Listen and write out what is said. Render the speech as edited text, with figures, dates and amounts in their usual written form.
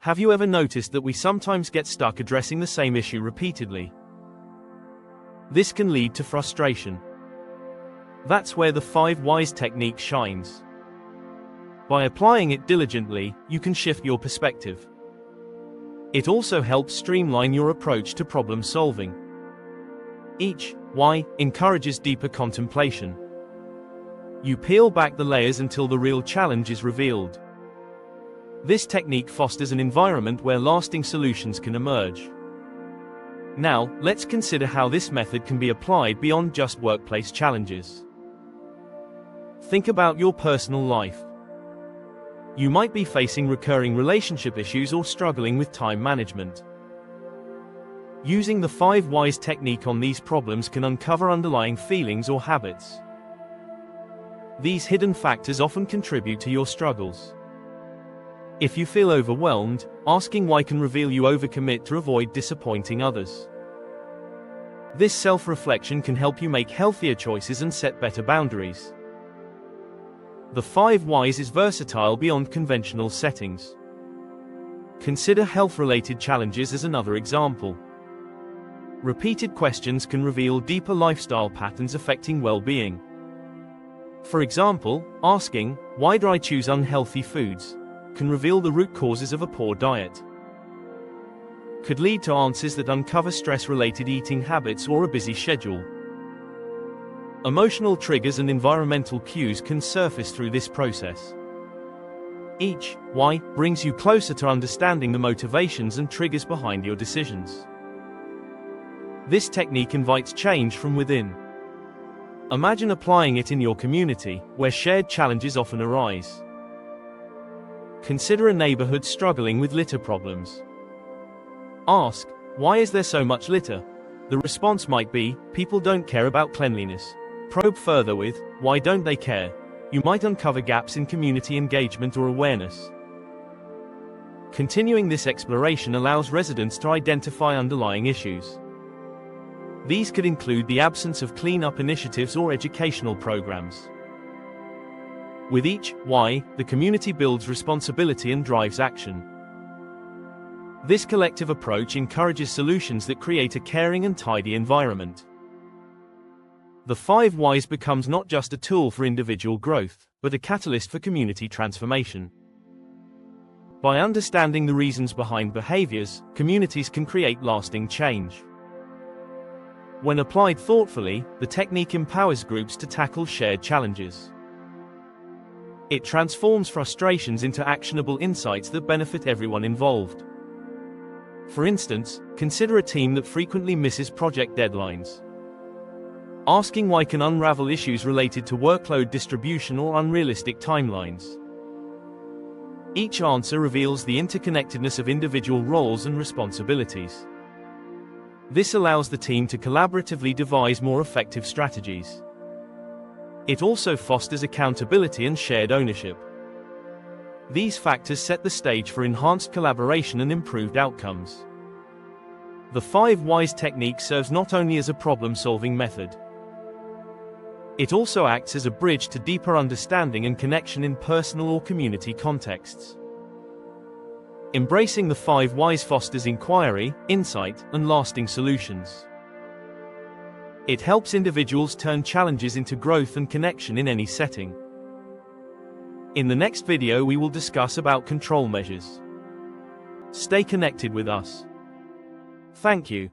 Have you ever noticed that we sometimes get stuck addressing the same issue repeatedly? This can lead to frustration. That's where the 5 whys technique shines. By applying it diligently, you can shift your perspective. It also helps streamline your approach to problem solving. Each why encourages deeper contemplation. You peel back the layers until the real challenge is revealed. This technique fosters an environment where lasting solutions can emerge. Now, let's consider how this method can be applied beyond just workplace challenges. Think about your personal life. You might be facing recurring relationship issues or struggling with time management. Using the 5 whys technique on these problems can uncover underlying feelings or habits. These hidden factors often contribute to your struggles. If you feel overwhelmed, asking why can reveal you overcommit to avoid disappointing others. This self-reflection can help you make healthier choices and set better boundaries. The 5 whys is versatile beyond conventional settings. Consider health-related challenges as another example. Repeated questions can reveal deeper lifestyle patterns affecting well-being. For example, asking, "Why do I choose unhealthy foods?" can reveal the root causes of a poor diet. Could lead to answers that uncover stress-related eating habits or a busy schedule. Emotional triggers and environmental cues can surface through this process. Each why brings you closer to understanding the motivations and triggers behind your decisions. This technique invites change from within. Imagine applying it in your community, where shared challenges often arise. Consider a neighborhood struggling with litter problems. Ask, "Why is there so much litter?" The response might be, "People don't care about cleanliness." Probe further with, "Why don't they care?" You might uncover gaps in community engagement or awareness. Continuing this exploration allows residents to identify underlying issues. These could include the absence of clean-up initiatives or educational programs. With each why, the community builds responsibility and drives action. This collective approach encourages solutions that create a caring and tidy environment. The 5 whys becomes not just a tool for individual growth, but a catalyst for community transformation. By understanding the reasons behind behaviors, communities can create lasting change. When applied thoughtfully, the technique empowers groups to tackle shared challenges. It transforms frustrations into actionable insights that benefit everyone involved. For instance, consider a team that frequently misses project deadlines. Asking why can unravel issues related to workload distribution or unrealistic timelines. Each answer reveals the interconnectedness of individual roles and responsibilities. This allows the team to collaboratively devise more effective strategies. It also fosters accountability and shared ownership. These factors set the stage for enhanced collaboration and improved outcomes. The 5 whys technique serves not only as a problem-solving method. It also acts as a bridge to deeper understanding and connection in personal or community contexts. Embracing the 5 whys fosters inquiry, insight, and lasting solutions. It helps individuals turn challenges into growth and connection in any setting. In the next video we will discuss about control measures. Stay connected with us. Thank you.